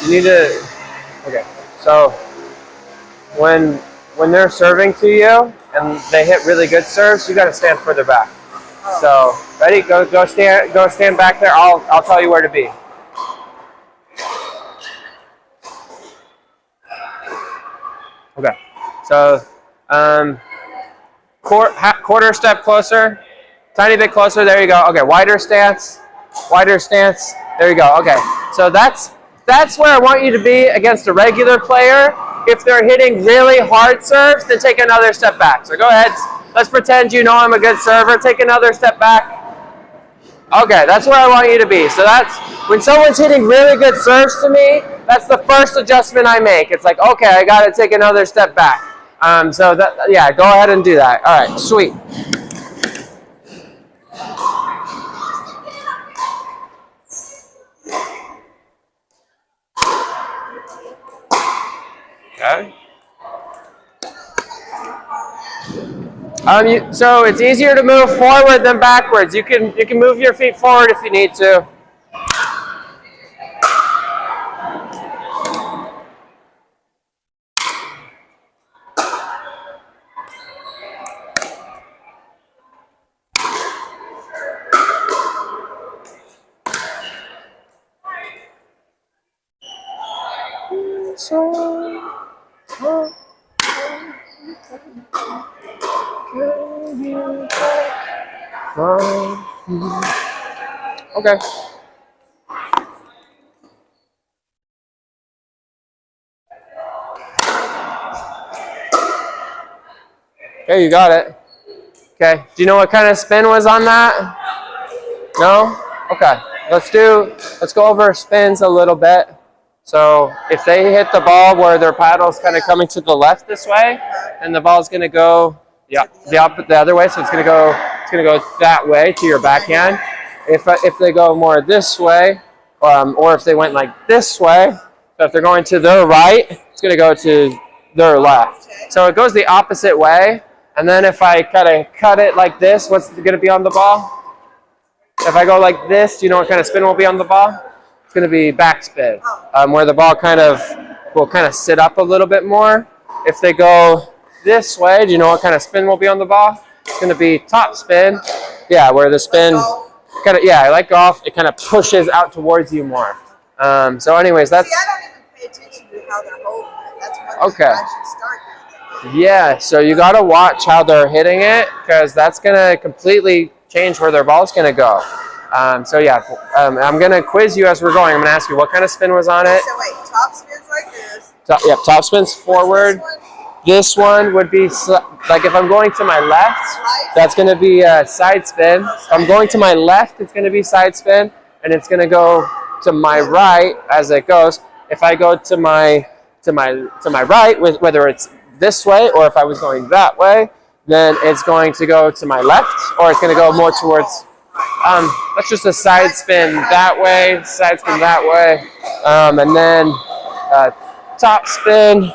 You need to. Okay. So when they're serving to you and they hit really good serves, you got to stand further back. So ready? Go stand back there. I'll tell you where to be. Okay. So quarter step closer, tiny bit closer. There you go. Okay. Wider stance. Wider stance. There you go. Okay. So that's where I want you to be against a regular player. If they're hitting really hard serves, then take another step back. So go ahead. Let's pretend you know I'm a good server. Take another step back. Okay, that's where I want you to be. So that's when someone's hitting really good serves to me, that's the first adjustment I make. It's like, okay, I got to take another step back. So that, yeah, go ahead and do that. All right, sweet. Okay. So it's easier to move forward than backwards. You can move your feet forward if you need to. Okay. Okay, you got it. Okay. Do you know what kind of spin was on that? No? Okay. Let's go over spins a little bit. So if they hit the ball where their paddle's kind of coming to the left this way, and the ball's going to go the other way, so it's going to go that way to your backhand. If they go more this way, or if they went like this way, so if they're going to their right, it's going to go to their left. So it goes the opposite way. And then if I kind of cut it like this, what's going to be on the ball? If I go like this, do you know what kind of spin will be on the ball? It's going to be backspin, where the ball will kind of sit up a little bit more. If they go this way, do you know what kind of spin will be on the ball? It's going to be top spin. Yeah, where the spin like golf, it kind of pushes out towards you more. So anyways, that's... See, I don't even pay attention to how they're holding it. That's one thing I should start doing. Yeah, so you got to watch how they're hitting it, because that's going to completely change where their ball's going to go. So yeah, I'm going to quiz you as we're going. I'm going to ask you what kind of spin was on it. So wait, top spins like this. Top spins forward. This one would be, like if I'm going to my left, that's going to be a side spin. If I'm going to my left, it's going to be side spin, and it's going to go to my right as it goes. If I go to my right, whether it's this way or if I was going that way, then it's going to go to my left, or it's going to go more towards, that's just a side spin that way, side spin that way, and then top spin,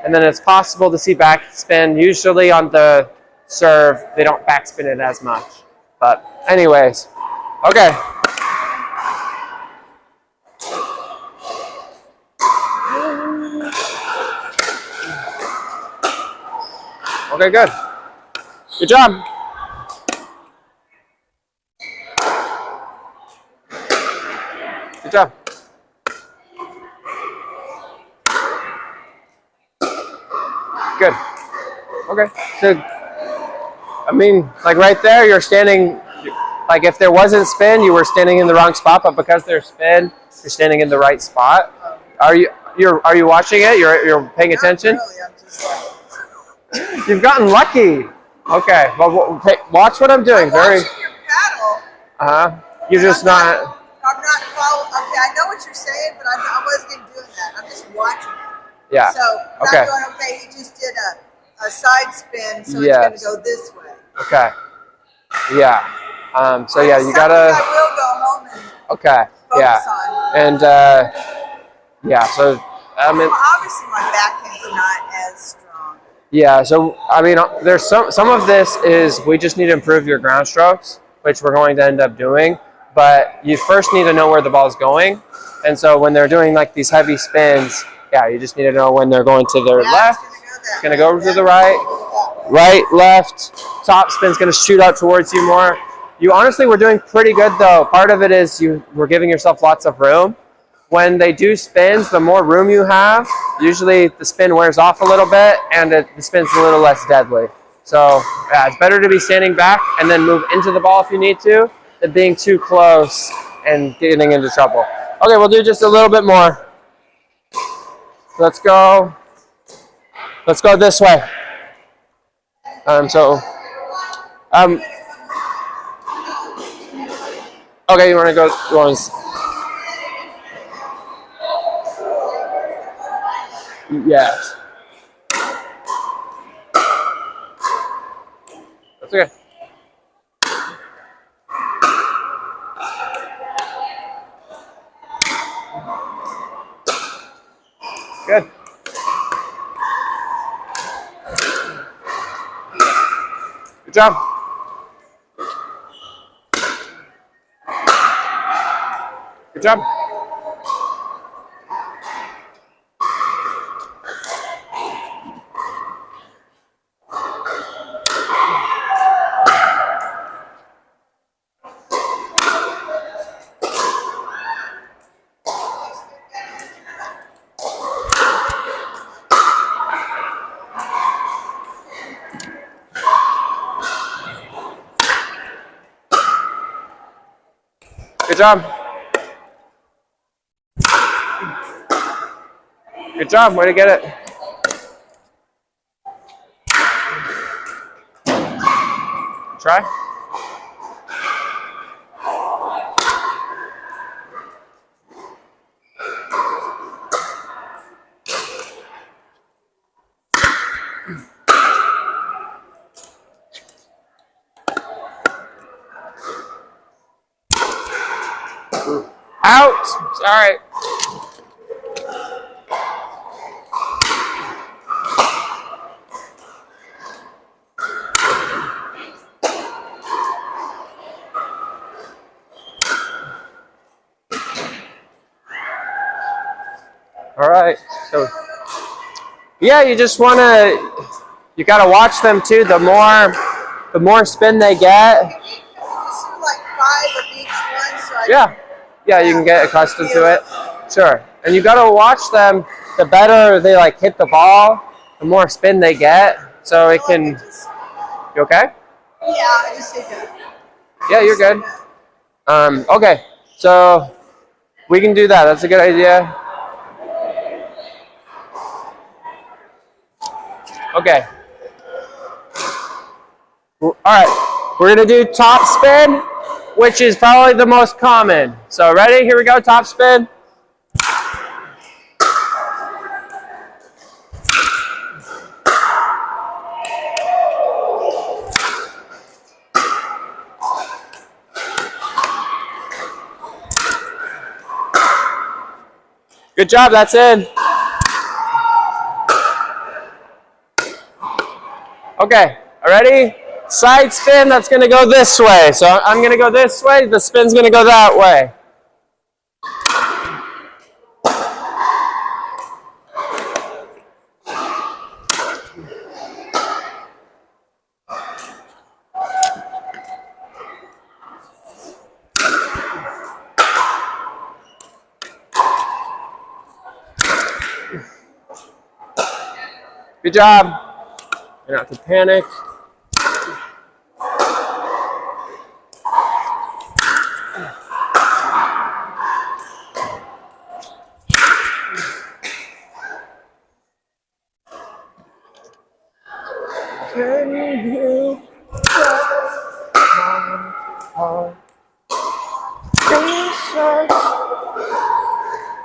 and then it's possible to see backspin. Usually on the serve, they don't backspin it as much. But anyways, okay. Okay, good. Good job. Good job. Good. Okay. So, I mean, like right there, you're standing, like if there wasn't spin, you were standing in the wrong spot, but because there's spin, you're standing in the right spot. Are you watching it? You're paying attention? Not really, I'm just like... You've gotten lucky. Okay. Well, watch what I'm doing. I'm watching your paddle. You're just not... I'm not following. Okay, I know what you're saying, but I wasn't even doing that. I'm just watching it. Yeah. So I'm not going, okay, he just did a side spin, so it's going to go this way. Okay. Yeah. So yeah, you gotta... I will go home and focus on. And yeah, so I mean... So obviously my backhand's not as strong. Yeah, so I mean, there's some of this is we just need to improve your ground strokes, which we're going to end up doing. but you first need to know where the ball is going. And so when they're doing like these heavy spins, yeah, you just need to know when they're going to their left. It's going to go to the right, right, left. Top spin's going to shoot out towards you more. You honestly were doing pretty good though. Part of it is you were giving yourself lots of room. When they do spins, the more room you have, usually the spin wears off a little bit and the spin's a little less deadly. So yeah, it's better to be standing back and then move into the ball if you need to, than being too close and getting into trouble. Okay, we'll do just a little bit more. Let's go this way. Okay, you want to go once? Yes. That's okay. Good. Good job. Good job. Good job. Good job. Way to get it. Try. Out. Sorry. All right. So, yeah, you just want to. You got to watch them too. The more spin they get. Like 5 of each one, so Yeah, you can get accustomed to it. Sure. And you got to watch them. The better they like hit the ball, the more spin they get. So it can. You okay? Yeah, I just did that. Yeah, you're good. Okay, so we can do that. That's a good idea. Okay. All right, we're gonna do top spin, which is probably the most common. So ready? Here we go. Top spin. Good job. That's in. Okay, ready? Side spin, that's going to go this way. So I'm going to go this way, the spin's going to go that way. Good job. You're not to panic. Can you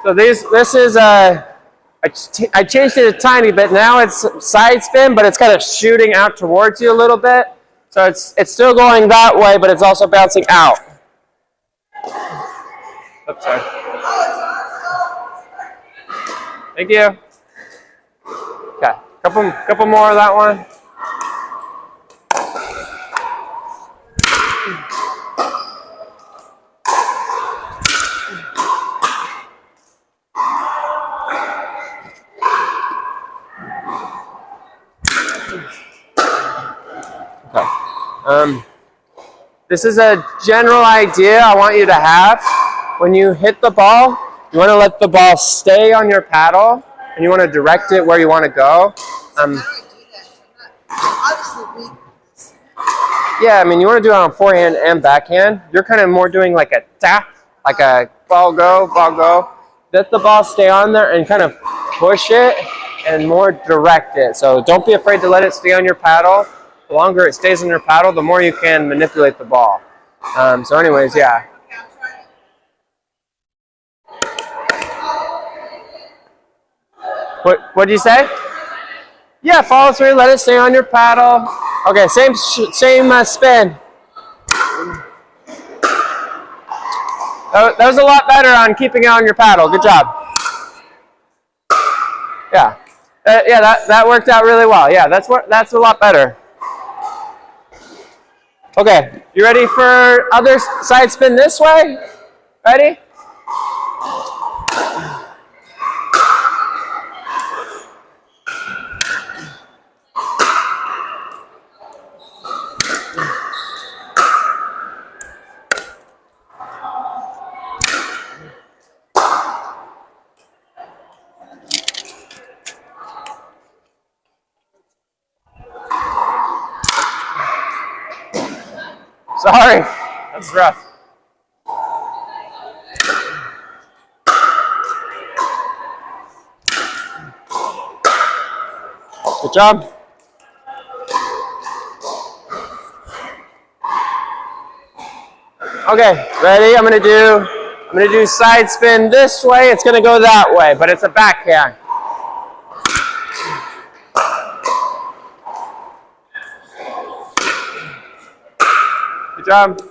so this is I changed it a tiny bit. Now it's side spin, but it's kind of shooting out towards you a little bit. So it's still going that way, but it's also bouncing out. Oops, sorry. Thank you. Okay, couple more of that one. This is a general idea I want you to have. When you hit the ball, you want to let the ball stay on your paddle, and you want to direct it where you want to go. How do I do that? I'm obviously weak. Yeah, I mean, you want to do it on forehand and backhand. You're kind of more doing like a tap, like a ball go. Let the ball stay on there and kind of push it and more direct it. So don't be afraid to let it stay on your paddle. The longer it stays on your paddle, the more you can manipulate the ball. So anyways, yeah. What'd you say? Yeah, follow through, let it stay on your paddle. Okay, same spin. That was a lot better on keeping it on your paddle. Good job. Yeah, yeah, that worked out really well. Yeah, that's a lot better. Okay, you ready for other side spin this way? Ready? Sorry, that's rough. Good job. Okay, ready? I'm gonna do side spin this way. It's gonna go that way, but it's a backhand. Good job.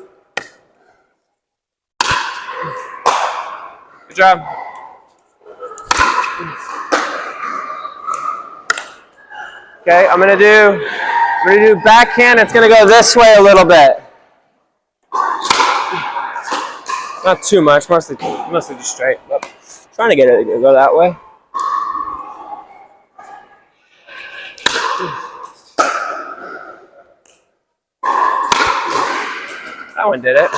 Good job. Okay, I'm gonna do backhand. It's gonna go this way a little bit. Not too much, mostly just straight. But trying to get it to go that way. That one did it.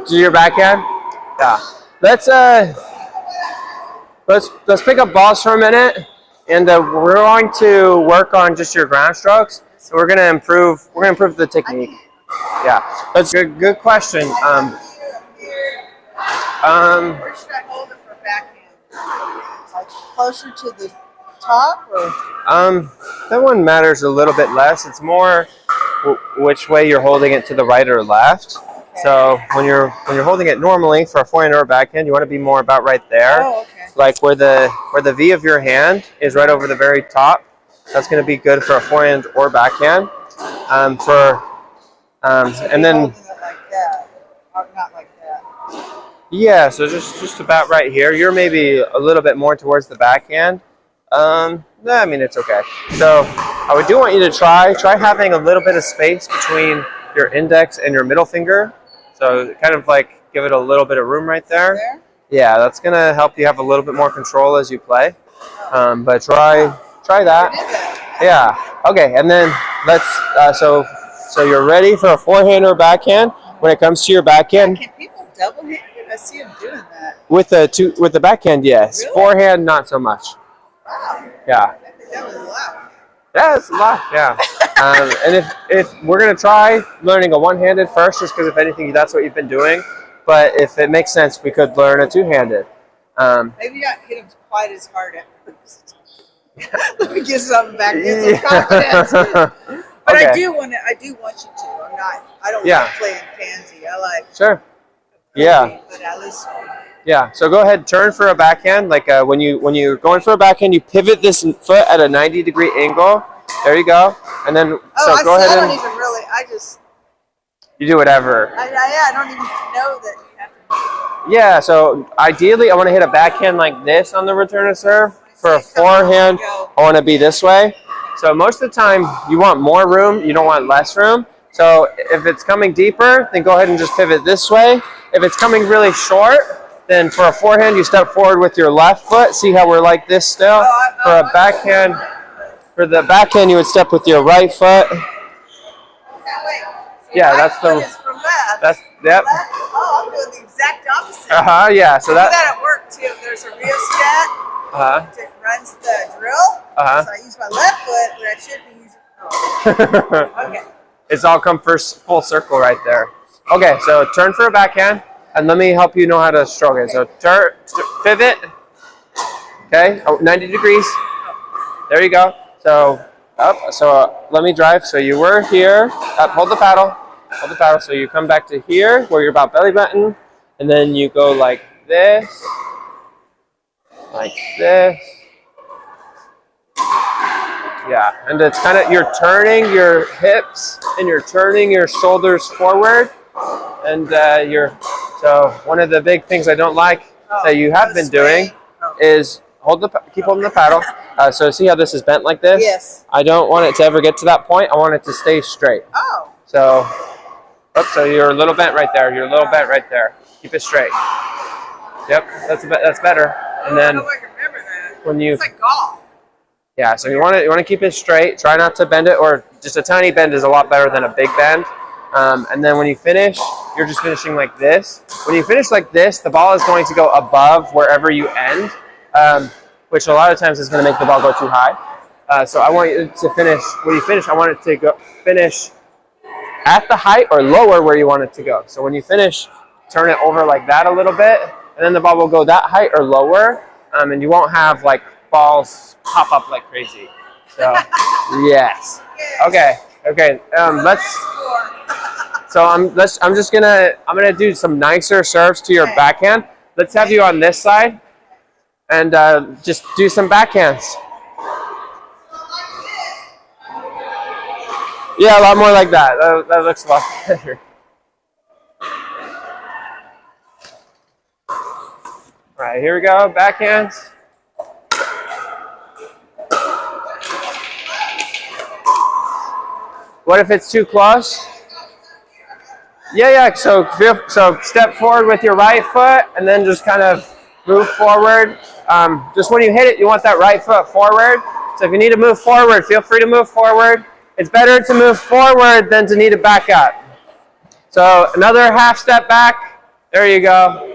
Do your backhand? Yeah. Let's pick up balls for a minute, and we're going to work on just your ground strokes. So we're gonna improve the technique. Yeah, that's a good question. Where should I hold it for backhand? Like closer to the top, or? That one matters a little bit less. It's more which way you're holding it, to the right or left. Okay. So when you're holding it normally for a forehand or a backhand, you want to be more about right there. Oh, okay. Like where the V of your hand is right over the very top. That's going to be good for a forehand or backhand. And then holding it like that, or not like that. Yeah, so just about right here. You're maybe a little bit more towards the backhand. I mean, it's okay. So I do want you to try having a little bit of space between your index and your middle finger. So kind of like give it a little bit of room right there. Yeah, that's gonna help you have a little bit more control as you play. But try that. Yeah. Okay, and then let's. So you're ready for a forehand or backhand. When it comes to your backhand. Can people double-handed? I see them doing that. With the backhand, yes. Really? Forehand, not so much. Wow. Yeah. That was a lot. Yeah, it's a lot. Yeah. And if we're gonna try learning a one-handed first, just because if anything, that's what you've been doing. But if it makes sense, we could learn a two-handed. Maybe not hit them quite as hard at first. Let me get something back. Get some confidence. But okay. I do want you to. I don't like playing pansy. I like. Sure. Yeah. But at least. Yeah. So go ahead, turn for a backhand. Like when you're going for a backhand, you pivot this foot at a 90-degree angle. There you go. And then go ahead. I don't even really. I just. You do whatever. I don't even know that you have to. Yeah. So ideally, I want to hit a backhand like this on the return of serve. For a forehand, I want to be this way. So most of the time, you want more room. You don't want less room. So if it's coming deeper, then go ahead and just pivot this way. If it's coming really short, then for a forehand, you step forward with your left foot. See how we're like this still? For a backhand, for the backhand, you would step with your right foot. Yeah, that's the. That's yep. Oh, I'm doing the exact opposite. Yeah. So that. At work too. There's a rheostat. It runs the drill. So I use my left foot, but I should be using. Oh. Okay. It's all come first full circle right there. Okay, so turn for a backhand, and let me help you know how to stroke it. So turn, pivot. Okay, 90 degrees. There you go. So up. So let me drive. So you were here. Up. Hold the paddle. Hold the paddle. So you come back to here, where you're about belly button, and then you go like this, like this. Yeah, and it's kind of, you're turning your hips and you're turning your shoulders forward, and so one of the big things I don't like that you have been doing is keep holding the paddle. So see how this is bent like this? Yes. I don't want it to ever get to that point. I want it to stay straight. Oh. So, so you're a little bent right there. You're a little bent right there. Keep it straight. Yep, that's better. And then I don't remember that. When you, it's like golf. Yeah, so you want to keep it straight. Try not to bend it, or just a tiny bend is a lot better than a big bend. And then when you finish, you're just finishing like this. When you finish like this, the ball is going to go above wherever you end, which a lot of times is going to make the ball go too high. So I want you to finish, when you finish, I want it to go finish at the height or lower where you want it to go. So when you finish, turn it over like that a little bit, and then the ball will go that height or lower, and you won't have like balls pop up like crazy. So yes. Okay. I'm gonna do some nicer serves to your backhand. Let's have you on this side and just do some backhands. Yeah, a lot more like that. That looks a lot better. All right, here we go. Backhands. What if it's too close? Yeah. So step forward with your right foot, and then just kind of move forward. Just when you hit it, you want that right foot forward. So if you need to move forward, feel free to move forward. It's better to move forward than to need to back up. So another half step back. There you go.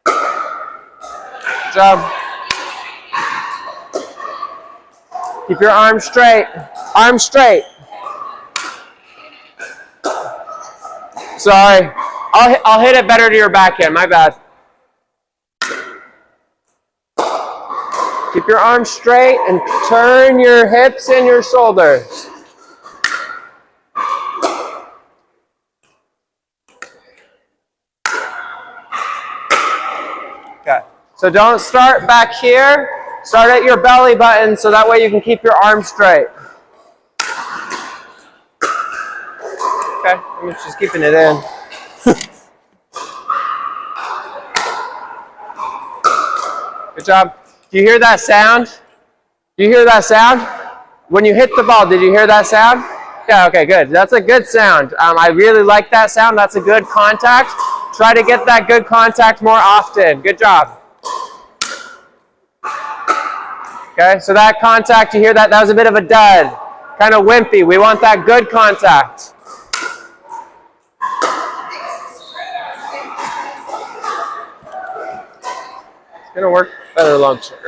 Good job. Keep your arms straight. Arms straight. Sorry. I'll hit it better to your backhand. My bad. Keep your arms straight and turn your hips and your shoulders. Okay. So don't start back here. Start at your belly button so that way you can keep your arms straight. Okay, I'm just keeping it in. Good job. Do you hear that sound? Do you hear that sound? When you hit the ball, did you hear that sound? Yeah, okay, good. That's a good sound. I really like that sound. That's a good contact. Try to get that good contact more often. Good job. Okay, so that contact, you hear that? That was a bit of a dud. Kind of wimpy. We want that good contact. It's going to work better long term.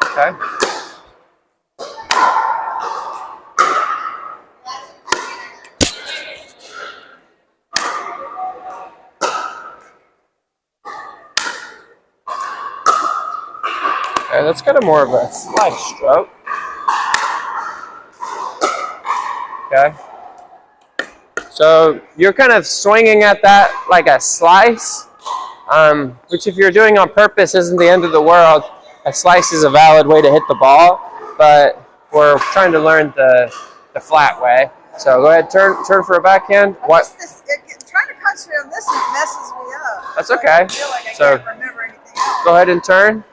Okay. Okay, that's kind of more of a slice stroke. Okay. So you're kind of swinging at that like a slice, which if you're doing on purpose isn't the end of the world. A slice is a valid way to hit the ball, but we're trying to learn the flat way. So go ahead, turn for a backhand. What? Trying to concentrate on this messes me up. That's okay. I feel like I can't remember anything else. Go ahead and turn.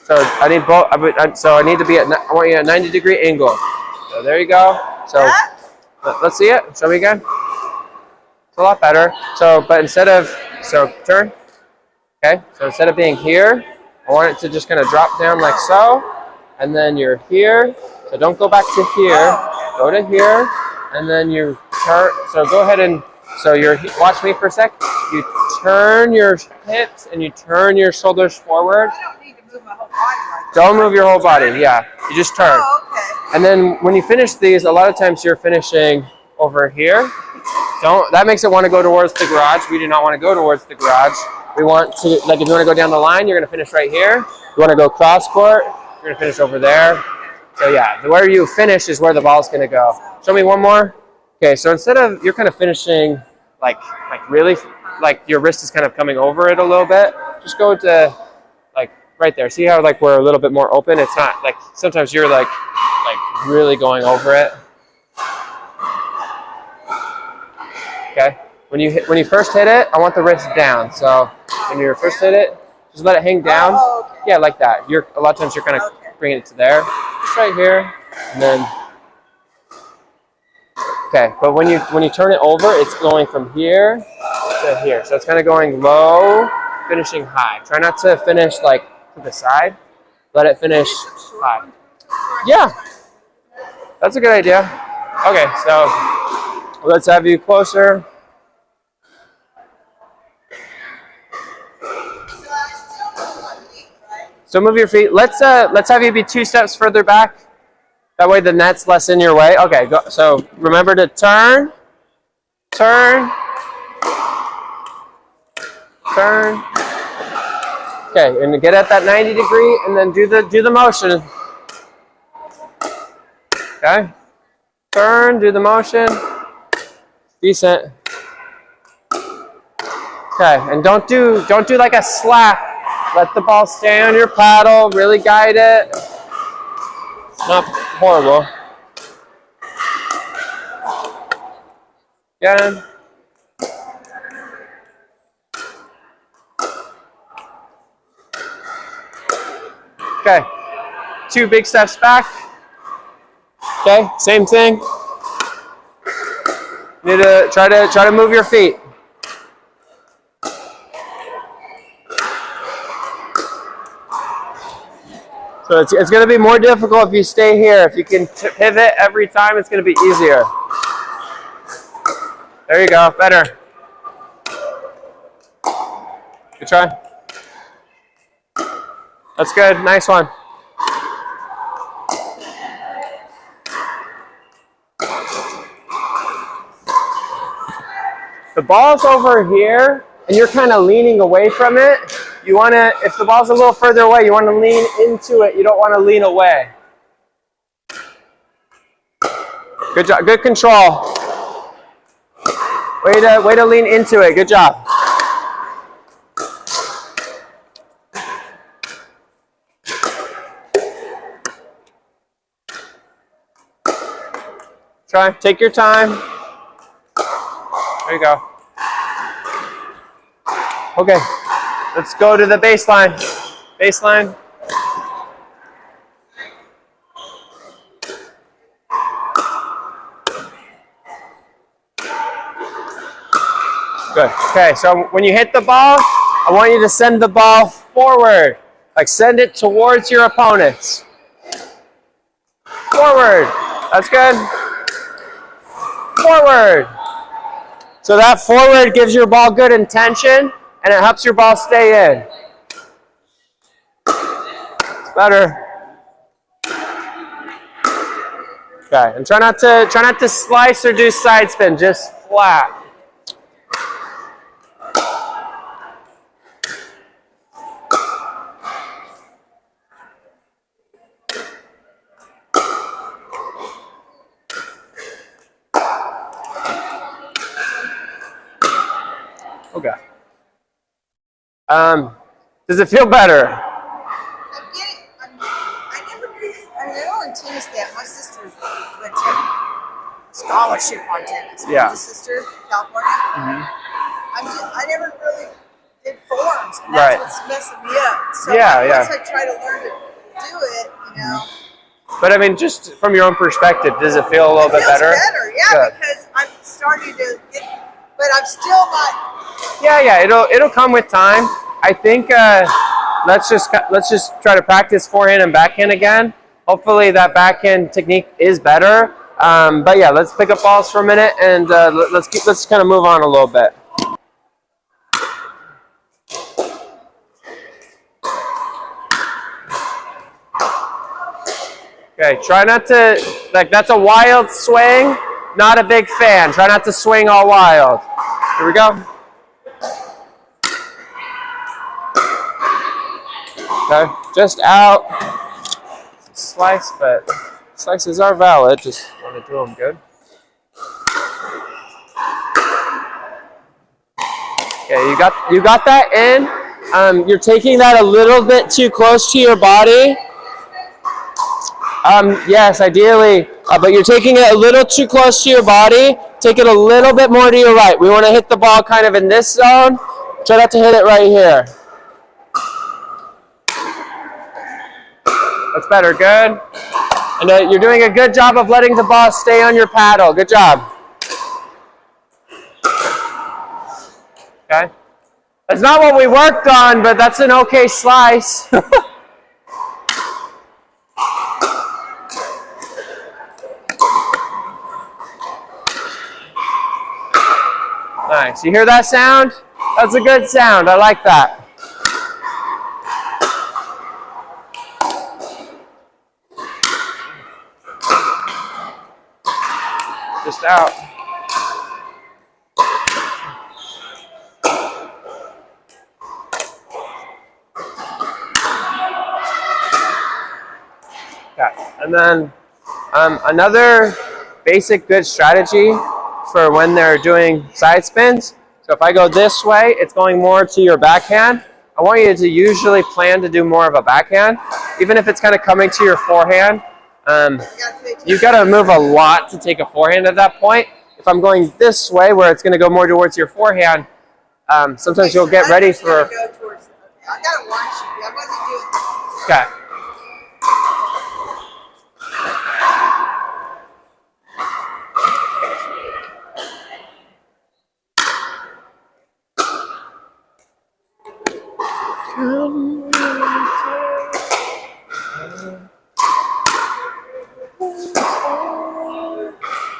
So I need both. So I need to be at. I want you at a 90-degree angle. So there you go. So Let's see it. Show me again. It's a lot better. So, but instead of, so turn. Okay. So instead of being here, I want it to just kind of drop down like so. And then you're here. So don't go back to here. Go to here. And then you turn. So go ahead and, so you're, watch me for a sec. You turn your hips and you turn your shoulders forward. I don't need to move my whole body like that. Don't move your whole body. Yeah. You just turn. Oh, okay. And then when you finish these, a lot of times you're finishing over here. That makes it want to go towards the garage. We do not want to go towards the garage. We want to, like if you want to go down the line, you're going to finish right here. You want to go cross court, you're going to finish over there. So yeah, where you finish is where the ball's going to go. Show me one more. Okay, so instead of, you're kind of finishing like really, like your wrist is kind of coming over it a little bit. Just go to like right there. See how like we're a little bit more open? It's not like, sometimes you're like really going over it. Okay. When you first hit it, I want the wrist down. So when you first hit it, just let it hang down. Oh, okay. Yeah, like that. A lot of times you're kind of bringing it to there. Just right here, and then. Okay, but when you turn it over, it's going from here to here. So it's kind of going low, finishing high. Try not to finish like to the side. Let it finish high. Yeah, that's a good idea. Okay, so let's have you closer. So move your feet. Let's have you be 2 steps further back. That way the net's less in your way. Okay, go. So remember to turn, turn, turn. Okay, and get at that 90 degree, and then do the motion. Okay, turn, do the motion. Decent. Okay, and don't do like a slap. Let the ball stay on your paddle. Really guide it. It's not horrible. Again. Okay. 2 big steps back. Okay, same thing. You need to try to move your feet. So it's going to be more difficult if you stay here. If you can pivot every time, it's going to be easier. There you go. Better. Good try. That's good. Nice one. The ball's over here, and you're kind of leaning away from it. You want to, if the ball's a little further away, you want to lean into it. You don't want to lean away. Good job. Good control. Way to lean into it. Good job. Try. Take your time. There you go. Okay. Let's go to the baseline. Baseline. Good. Okay, so when you hit the ball, I want you to send the ball forward. Like send it towards your opponents. Forward. That's good. Forward. So that forward gives your ball good intention. And it helps your ball stay in. It's better. Okay, and try not to slice or do side spin, just flat. Okay. Does it feel better? I'm getting. I don't learn tennis that. My sister went to scholarship on tennis. Yeah. My sister, California. Mm-hmm. I never really did forms. And right. That's what's messing me up. So yeah, once I try to learn to do it, you know, But I mean, just from your own perspective, does it feel a little bit better? Yeah, good. Because I'm starting to get, but I'm still not. Yeah, it'll come with time. I think let's just try to practice forehand and backhand again. Hopefully that backhand technique is better. But yeah, let's pick up balls for a minute and let's kind of move on a little bit. Okay, try not to, like, that's a wild swing. Not a big fan. Try not to swing all wild. Here we go. Okay, just out. Slice, but slices are valid. Just want to do them good. Okay, you got that in. You're taking that a little bit too close to your body. Yes, ideally, but you're taking it a little too close to your body. Take it a little bit more to your right. We want to hit the ball kind of in this zone. Try not to hit it right here. That's better, good. And you're doing a good job of letting the ball stay on your paddle. Good job. Okay. That's not what we worked on, but that's an okay slice. Nice. You hear that sound? That's a good sound. I like that. Just out. Okay. And then another basic good strategy for when they're doing side spins. So if I go this way, it's going more to your backhand. I want you to usually plan to do more of a backhand, even if it's kind of coming to your forehand. You've got to move a lot to take a forehand at that point. If I'm going this way, where it's going to go more towards your forehand, sometimes you'll get ready for. I gotta watch you. I wasn't doing that. Okay.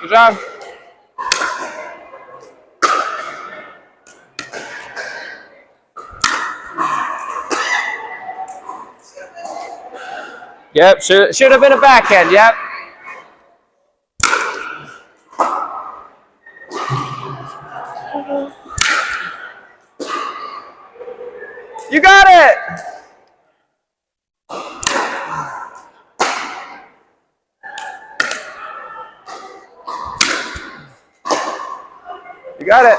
Good job. Yep, should have been a backhand, yep. You got it! You got it.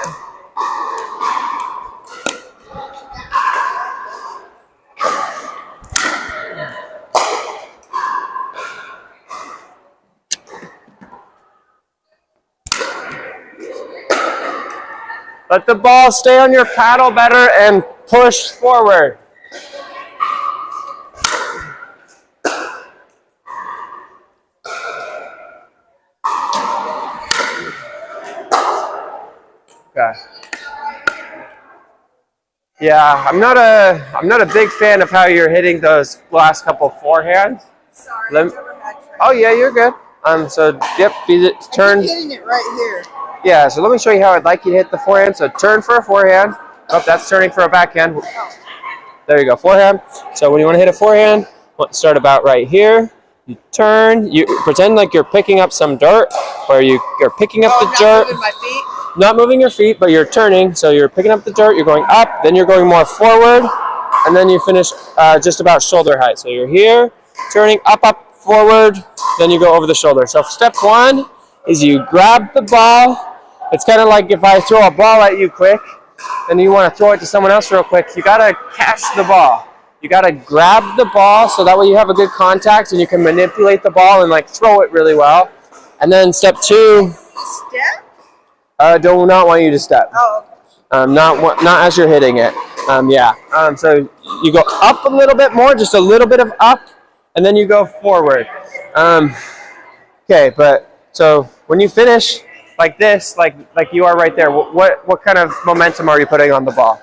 Let the ball stay on your paddle better and push forward. Okay. Yeah, I'm not a big fan of how you're hitting those last couple forehands. Sorry. Oh yeah, you're good. So yep, turn. I'm hitting it right here. Yeah, so let me show you how I'd like you to hit the forehand. So turn for a forehand. Oh, that's turning for a backhand. There you go, forehand. So when you want to hit a forehand, start about right here. You turn, you pretend like you're picking up some dirt, or you're picking up the dirt. Not moving my feet? Not moving your feet, but you're turning. So you're picking up the dirt, you're going up, then you're going more forward, and then you finish just about shoulder height. So you're here, turning up, forward, then you go over the shoulder. So step one is you grab the ball. It's kind of like if I throw a ball at you quick, and you want to throw it to someone else real quick, you got to catch the ball. You got to grab the ball so that way you have a good contact and you can manipulate the ball and like throw it really well. And then step two. Step? Do not want you to step. Oh, okay. Not as you're hitting it. Yeah. So you go up a little bit more, just a little bit of up, and then you go forward. Okay, but so when you finish like this, like you are right there, what kind of momentum are you putting on the ball?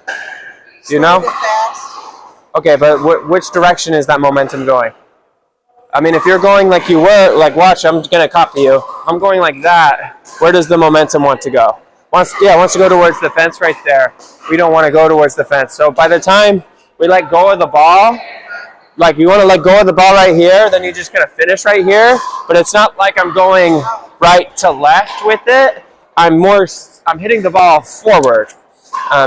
Do you know? Okay, but which direction is that momentum going? I mean, if you're going like you were, like watch, I'm gonna copy you. I'm going like that. Where does the momentum want to go? Wants to go towards the fence right there. We don't want to go towards the fence. So by the time we let go of the ball, like you want to let go of the ball right here, then you're just gonna finish right here. But it's not like I'm going right to left with it. I'm hitting the ball forward.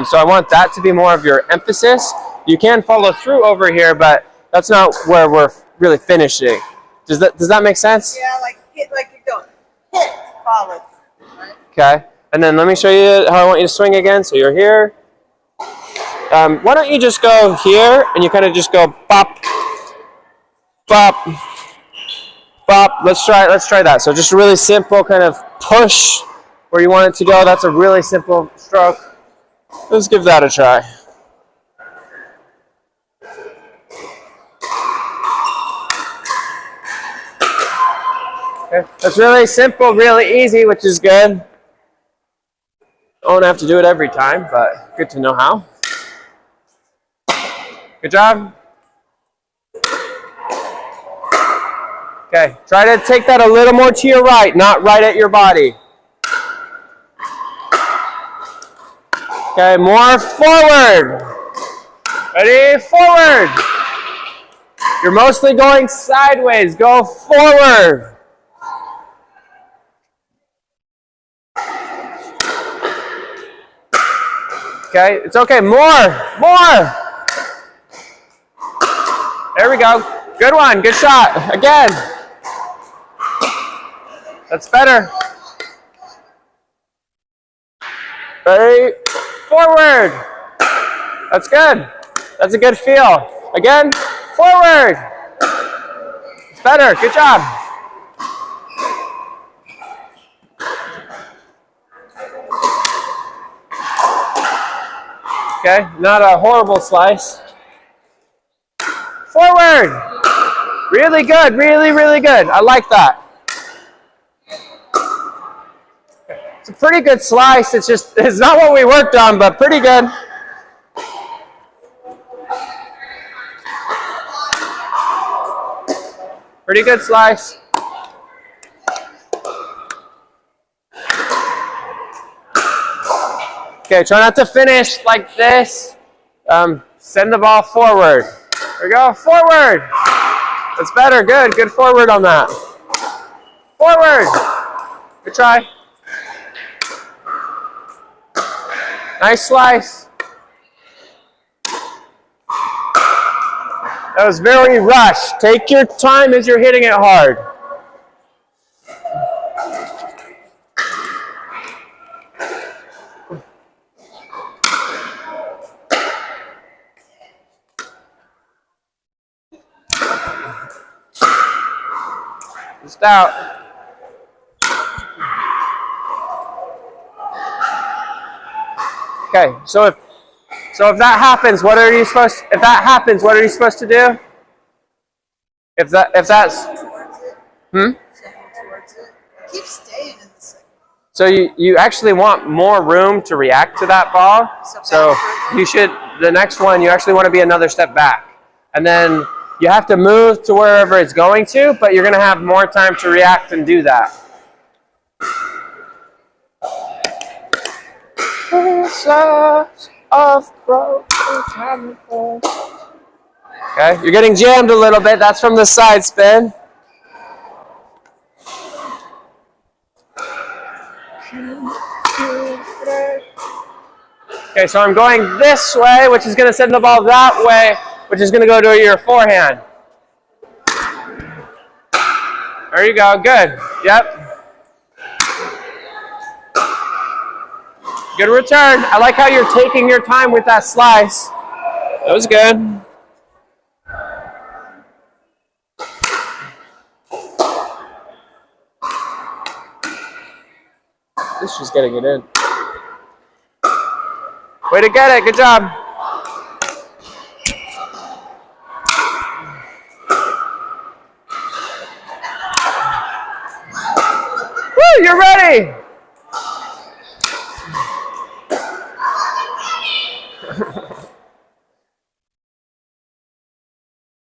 So I want that to be more of your emphasis. You can follow through over here, but that's not where we're really finishing. Does that make sense? Yeah, like you're going. Hit, follow. Right? Okay. And then let me show you how I want you to swing again. So you're here. Why don't you just go here and you kind of just go bop, bop, bop. Let's try that. So just a really simple kind of push where you want it to go. That's a really simple stroke. Let's give that a try. Okay. That's really simple, really easy, which is good. I don't have to do it every time, but good to know how. Good job. Okay, try to take that a little more to your right, not right at your body. Okay, more forward. Ready? Forward. You're mostly going sideways. Go forward. Okay, it's okay. More. There we go. Good one. Good shot. Again. That's better. Ready? Forward. That's good. That's a good feel. Again. Forward. It's better. Good job. Okay, not a horrible slice. Forward. Really good, really good. I like that. It's a pretty good slice. It's not what we worked on, but pretty good. Pretty good slice. Okay, try not to finish like this. Send the ball forward. There we go, forward. That's better, good forward on that. Forward. Good try. Nice slice. That was very rushed. Take your time as you're hitting it hard. Just out. Okay, so if that happens, what are you supposed to do? If that's Keep staying in the second. So you actually want more room to react to that ball. So you should, the next one, you actually want to be another step back. And then you have to move to wherever it's going to, but you're going to have more time to react and do that. Okay, you're getting jammed a little bit. That's from the side spin. Okay, so I'm going this way, which is going to send the ball that way, which is going to go to your forehand. There you go, good. Yep. Good return. I like how you're taking your time with that slice. That was good. This is getting it in. Way to get it. Good job. You're ready.